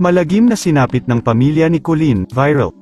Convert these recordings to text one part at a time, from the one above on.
Malagim na sinapit ng pamilya ni Colleen, viral.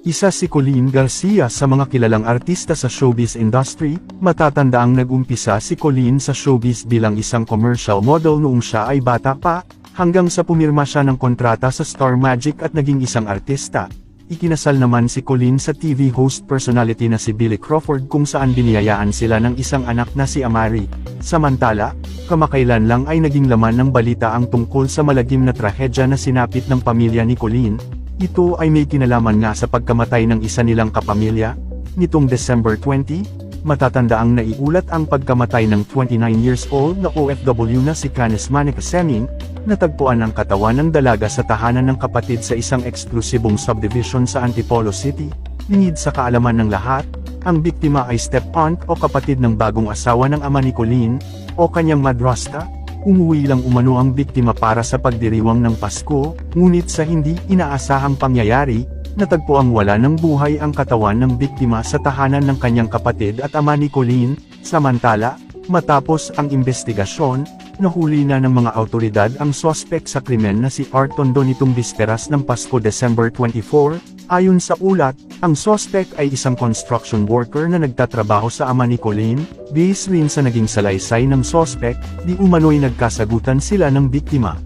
Isa si Colleen Garcia sa mga kilalang artista sa showbiz industry. Matatandaang nag-umpisa si Colleen sa showbiz bilang isang commercial model noong siya ay bata pa, hanggang sa pumirma siya ng kontrata sa Star Magic at naging isang artista. Ikinasal naman si Colleen sa TV host personality na si Billy Crawford kung saan biniyayaan sila ng isang anak na si Amari. Samantala, kamakailan lang ay naging laman ng balita ang tungkol sa malagim na trahedya na sinapit ng pamilya ni Colleen. Ito ay may kinalaman nga sa pagkamatay ng isa nilang kapamilya. Nitong December 20, matatandaang naiulat ang pagkamatay ng 29 years old na OFW na si Canis Manica Seming. Natagpuan ang katawan ng dalaga sa tahanan ng kapatid sa isang eksklusibong subdivision sa Antipolo City. Lingid sa kaalaman ng lahat, ang biktima ay step-aunt o kapatid ng bagong asawa ng ama ni Colleen, o kanyang madrasta. Umuwi lang umano ang biktima para sa pagdiriwang ng Pasko, ngunit sa hindi inaasahang pangyayari, natagpuang wala ng buhay ang katawan ng biktima sa tahanan ng kanyang kapatid at ama ni Colleen. Samantala, matapos ang investigasyon, nahuli na ng mga awtoridad ang suspect sa krimen na si Art Tondo nitong bisperas ng Pasko December 24. Ayon sa ulat, ang suspect ay isang construction worker na nagtatrabaho sa ama ni Colleen. Base rin sa naging salaysay ng suspect, di umano'y nagkasagutan sila ng biktima.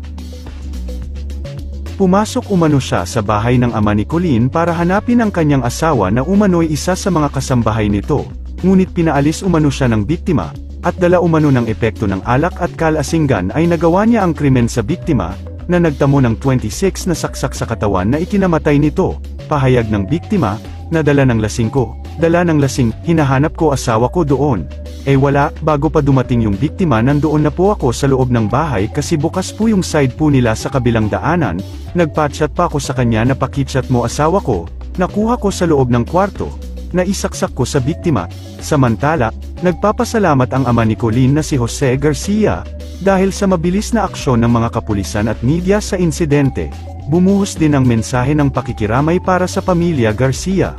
Pumasok umano siya sa bahay ng ama ni Colleen para hanapin ang kanyang asawa na umano'y isa sa mga kasambahay nito, ngunit pinaalis umano siya ng biktima, at dala umano ng epekto ng alak at kalasinggan ay nagawa niya ang krimen sa biktima, na nagtamo ng 26 na saksak sa katawan na ikinamatay nito. Pahayag ng biktima, nadala ng lasing ko, dala ng lasing, hinahanap ko asawa ko doon. Wala, bago pa dumating yung biktima nandoon na po ako sa loob ng bahay kasi bukas po yung side po nila sa kabilang daanan. Nagpa-chat pa ako sa kanya na pakichat mo asawa ko, nakuha ko sa loob ng kwarto, na isaksak ko sa biktima. Samantala, nagpapasalamat ang ama ni Colleen na si Jose Garcia, dahil sa mabilis na aksyon ng mga kapulisan at media sa insidente. Bumuhos din ang mensahe ng pakikiramay para sa pamilya Garcia.